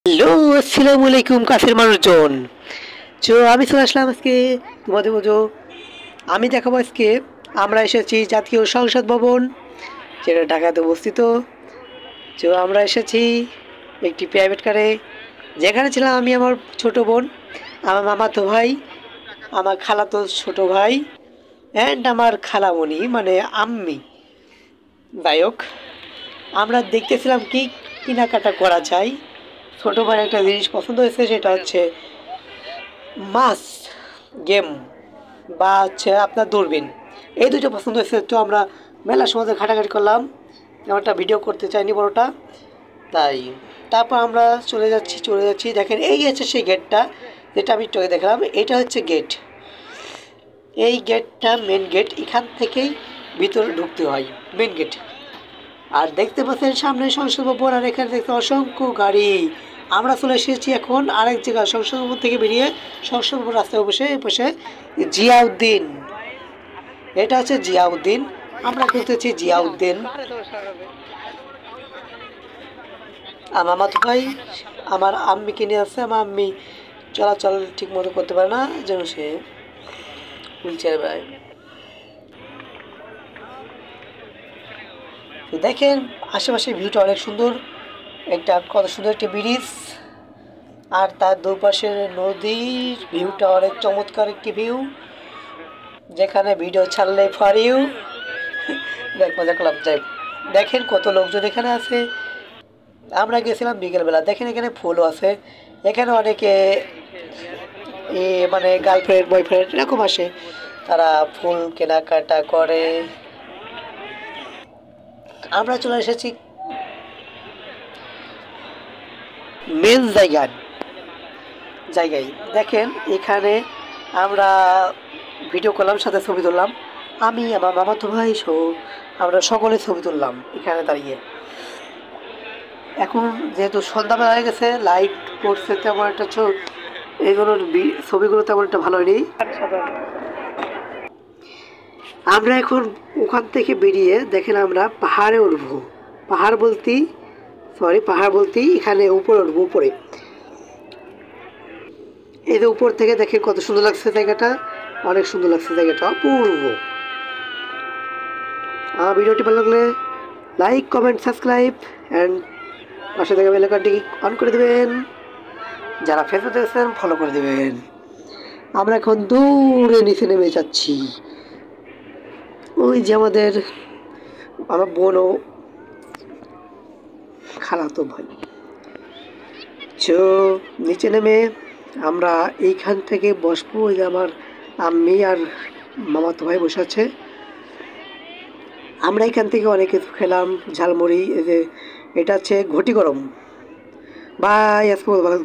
Hello, আসসালামু আলাইকুম কাছের মানুষজন। আমি চলে আসলাম আজকে তোমাদের মতো। আমি দেখাবো আজকে আমরা এসেছি জাতীয় সংসদ ভবন, যেটা ঢাকাতে অবস্থিত। আমরা এসেছি একটি প্রাইভেট কারে, যেখানে ছিলাম আমি, আমার ছোট বোন, আমার মামাতো ভাই, আমার খালাতো ছোট ভাই অ্যান্ড আমার খালামণি মানে আম্মি। যাই হোক, আমরা দেখতেছিলাম কি কেনাকাটা করা যায়। ছোটো ভাই একটা জিনিস পছন্দ হয়েছে, সেটা হচ্ছে মাছ গেম বা হচ্ছে আপনার দূরবীন। এই দুটো পছন্দ হয়েছে, তো আমরা মেলার সময় ঘাটাঘাটি করলাম, একটা ভিডিও করতে চাইনি বড়টা, তাই তারপর আমরা চলে যাচ্ছি। দেখেন, এই হচ্ছে সেই গেটটা যেটা আমি একটু আগে দেখলাম। এটা হচ্ছে গেট, এই গেটটা মেন গেট, এখান থেকেই ভিতরে ঢুকতে হয়, মেন গেট। আর দেখতে পাচ্ছেন সামনে সংসদ ভবন, আর এখানে দেখতে অসংখ্য গাড়ি। আমরা চলে এসেছি এখন আরেক জায়গায়, সংসদ ভবন থেকে বেরিয়ে সংসদ ভবন রাস্তায় বসে জিয়াউদ্দিন। এটা হচ্ছে জিয়াউদ্দিন, আমরা খুঁজতেছি জিয়াউদ্দিন। আমার মামাতো ভাই আমার আম্মিকে নিয়ে আসছে। আমার আম্মি চলাচল ঠিক মতো করতে পারে না, যেন সে হুইল চেয়ারে বেড়ায়। তো দেখেন আশেপাশের ভিউটা অনেক সুন্দর, কত সুন্দর একটি ব্রিজ, আর তার দুপাশের নদীর ভিউটা অনেক চমৎকার একটি ভিউ, যেখানে ভিডিও ছাড়লে ফর ইউ। দেখ মজা করলাম। যাই, দেখেন কত লোকজন এখানে আছে। আমরা গেছিলাম বিকেলবেলা। দেখেন এখানে ফুলও আছে, এখানে অনেকে মানে গার্লফ্রেন্ড বয়ফ্রেন্ড এরকম আসে, তারা ফুল কেনাকাটা করে। আমরা চলে এসেছি মেন জায়গায়। দেখেন এখানে আমরা ভিডিও করলাম, সাথে ছবি তুললাম। আমি, আমার মামাতো ভাই সহ আমরা সকলে ছবি তুললাম এখানে দাঁড়িয়ে। এখন যেহেতু সন্ধ্যাবেলা হয়ে গেছে, লাইট পড়ছে, তেমন একটা এইগুলোর ছবিগুলো তেমন একটা ভালো হয়নি। আমরা এখন ওখান থেকে বেরিয়ে দেখেন আমরা পাহাড়ে উঠবো। পাহাড় বলতেই এখানে উপরে উঠবো। উপরে এই যে উপর থেকে দেখেন কত সুন্দর লাগছে জায়গাটা, অনেক সুন্দর লাগছে জায়গাটা, অপূর্ব। আমার ভিডিওটি ভালো লাগলে লাইক, কমেন্ট, সাবস্ক্রাইব অ্যান্ড পাশে থেকে বেল আইকনটি অন করে দেবেন। যারা ফেসবুকে আছেন ফলো করে দেবেন। আমরা এখন দূরে নিচে নেমে যাচ্ছি। ওই যে আমার বোন ও খালাতো ভাই। নিচে নেমে আমরা এইখান থেকে বসবো। ওই যে আমার আম্মি আর মামাতো ভাই বসে আছে। আমরা এখান থেকে অনেক কিছু খেলাম, ঝালমুড়ি। এই যে এটা হচ্ছে ঘটি গরম। বাই, আজকে ভালো।